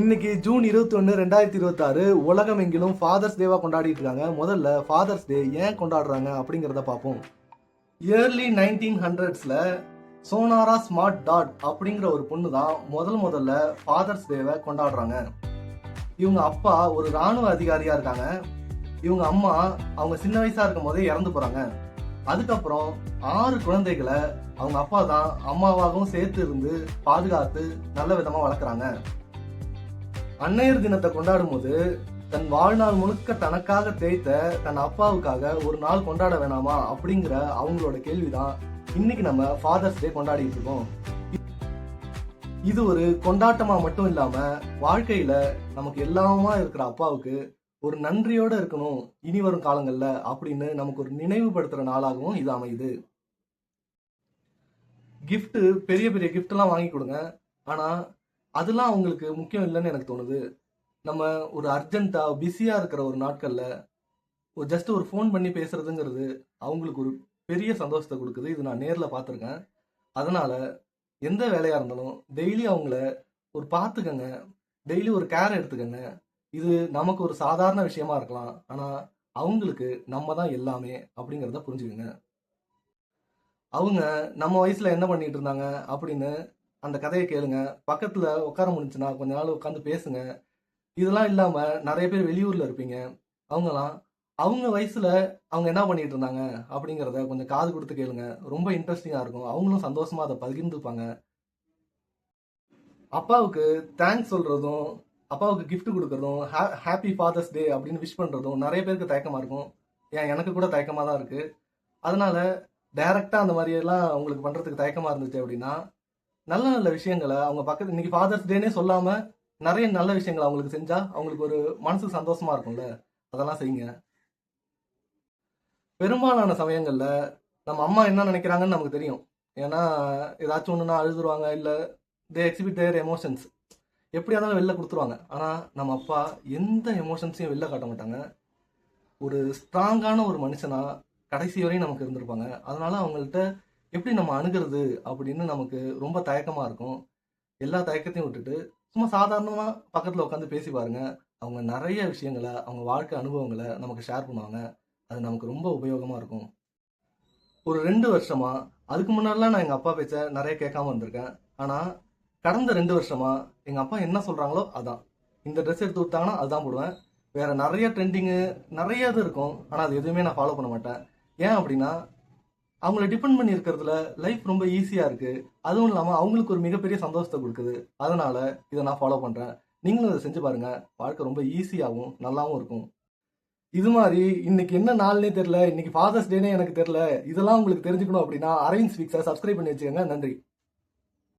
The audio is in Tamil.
இன்னைக்கு ஜூன் 21 2026 உலகம் எங்கிலும் ஃபாதர்ஸ் டேவா கொண்டாடிட்டு இருக்காங்க. முதல்ல ஃபாதர்ஸ் டே ஏன் கொண்டாடுறாங்க அப்படிங்கிறத பார்ப்போம். இயர்லி 1900ஸ்ல சோனாரா ஸ்மார்ட் டாட் அப்படிங்கிற ஒரு பொண்ணு தான் முதல்ல ஃபாதர்ஸ் டேவை கொண்டாடுறாங்க. இவங்க அப்பா ஒரு ராணுவ அதிகாரியா இருக்காங்க. இவங்க அம்மா அவங்க சின்ன வயசா இருக்கும் போதே இறந்து போறாங்க. அதுக்கப்புறம் 6 குழந்தைகளை அவங்க அப்பா தான் அம்மாவாகவும் சேர்த்து இருந்து பாதுகாத்து நல்ல விதமா வளர்க்குறாங்க. அன்னையர் தினத்தை கொண்டாடும் போது தன் வாழ்நாள் முழுக்க தனக்காக தேய்த்த தன் அப்பாவுக்காக ஒரு நாள் கொண்டாட வேணாமா அப்படிங்கிற அவங்களோட கேள்விதான் இன்னைக்கு நம்ம ஃபாதர்ஸ் டே கொண்டாடிட்டு இருக்கோம். இது ஒரு கொண்டாட்டமா மட்டும் இல்லாம வாழ்க்கையில நமக்கு எல்லாமா இருக்கிற அப்பாவுக்கு ஒரு நன்றியோட இருக்கணும் இனி வரும் காலங்கள்ல அப்படின்னு நமக்கு ஒரு நினைவுபடுத்துற நாளாகவும் இது அமையுது. கிஃப்ட் பெரிய பெரிய கிஃப்ட் எல்லாம் வாங்கி கொடுங்க, ஆனா அதெல்லாம் அவங்களுக்கு முக்கியம் இல்லைன்னு எனக்கு தோணுது. நம்ம ஒரு அர்ஜென்ட்டா பிஸியா இருக்கிற ஒரு நாட்கள்ல ஜஸ்ட் ஒரு ஃபோன் பண்ணி பேசுறதுங்கிறது அவங்களுக்கு ஒரு பெரிய சந்தோஷத்தை கொடுக்குது. இது நான் நேர்ல பார்த்துருக்கேன். அதனால எந்த வேலையா இருந்தாலும் டெய்லி அவங்கள ஒரு பார்த்துக்கங்க, டெய்லி ஒரு கேர் எடுத்துக்கங்க. இது நமக்கு ஒரு சாதாரண விஷயமா இருக்கலாம், ஆனா அவங்களுக்கு நம்ம தான் எல்லாமே அப்படிங்கிறத புரிஞ்சுக்கங்க. அவங்க நம்ம வயசுல என்ன பண்ணிட்டு இருந்தாங்க அப்படின்னு அந்த கதையை கேளுங்க. பக்கத்துல உட்கார முடிஞ்சுன்னா கொஞ்ச நாள் உட்காந்து பேசுங்க. இதெல்லாம் இல்லாம நிறைய பேர் வெளியூர்ல இருப்பீங்க. அவங்கலாம் அவங்க வயசுல அவங்க என்ன பண்ணிட்டு இருந்தாங்க அப்படிங்கிறத கொஞ்சம் காது கொடுத்து கேளுங்க. ரொம்ப இன்ட்ரெஸ்டிங்கா இருக்கும். அவங்களும் சந்தோஷமா அதை பகிர்ந்துப்பாங்க. அப்பாவுக்கு தேங்க்ஸ் சொல்றதும், அப்பாவுக்கு கிஃப்ட் கொடுக்கறதும், ஹாப்பி ஃபாதர்ஸ் டே அப்படின்னு விஷ் பண்றதும் நிறைய பேருக்கு தயக்கமா இருக்கும். எனக்கு கூட தயக்கமா தான் இருக்கு. அதனால டைரக்டா அந்த மாதிரி எல்லாம் உங்களுக்கு பண்றதுக்கு தயக்கமா இருந்துச்சு அப்படின்னா நல்ல நல்ல விஷயங்களை அவங்க பக்கத்து இன்னைக்கு ஃபாதர்ஸ் டேனே சொல்லாம நிறைய நல்ல விஷயங்களை அவங்களுக்கு செஞ்சா அவங்களுக்கு ஒரு மனசு சந்தோஷமா இருக்கும்ல, அதெல்லாம் செய்யுங்க. பெரும்பாலான சமயங்கள்ல நம்ம அம்மா என்ன நினைக்கிறாங்கன்னு நமக்கு தெரியும். ஏன்னா ஏதாச்சும் ஒண்ணுன்னா அழுதுருவாங்க, இல்ல தே எக்ஸிபிட் தேர் எமோஷன்ஸ், எப்படியா இருந்தாலும் வெளில கொடுத்துருவாங்க. ஆனா நம்ம அப்பா எந்த எமோஷன்ஸையும் வெளில காட்ட மாட்டாங்க. ஒரு ஸ்ட்ராங்கான ஒரு மனுஷனா கடைசி வரையும் நமக்கு இருந்திருப்பாங்க. அதனால அவங்கள்ட்ட எப்படி நம்ம அணுகிறது அப்படின்னு நமக்கு ரொம்ப தயக்கமா இருக்கும். எல்லா தயக்கத்தையும் விட்டுட்டு சும்மா சாதாரணமா பக்கத்துல உட்காந்து பேசி பாருங்க. அவங்க நிறைய விஷயங்களை, அவங்க வாழ்க்கை அனுபவங்களை நமக்கு ஷேர் பண்ணுவாங்க. அது நமக்கு ரொம்ப உபயோகமா இருக்கும். ஒரு 2 வருஷமா, அதுக்கு முன்னாடிலாம் நான் எங்க அப்பா பேச்ச நிறைய கேட்காம இருந்திருக்கேன். ஆனா கடந்த 2 வருஷமா எங்க அப்பா என்ன சொல்றாங்களோ அதான். இந்த ட்ரெஸ் எடுத்து விட்டாங்கன்னா அதுதான் போடுவேன். வேற நிறைய ட்ரெண்டிங்கு நிறைய இது இருக்கும், ஆனா அது எதுவுமே நான் ஃபாலோ பண்ண மாட்டேன். ஏன் அப்படின்னா அவங்கள டிபெண்ட் பண்ணி இருக்கிறதுல லைஃப் ரொம்ப ஈஸியா இருக்கு. அதுவும் இல்லாம அவங்களுக்கு ஒரு மிகப்பெரிய சந்தோஷத்தை கொடுக்குது. அதனால இதை நான் ஃபாலோ பண்றேன். நீங்களும் இதை செஞ்சு பாருங்க. வாழ்க்கை ரொம்ப ஈஸியாகவும் நல்லாவும் இருக்கும். இது மாதிரி இன்னைக்கு என்ன நாள்னே தெரியல, இன்னைக்கு ஃபாதர்ஸ் டேனே எனக்கு தெரியல, இதெல்லாம் உங்களுக்கு தெரிஞ்சுக்கணும் அப்படின்னா அரவிந்த் ஸ்பீக்ஸை சப்ஸ்கிரைப் பண்ணி வச்சுக்கோங்க. நன்றி.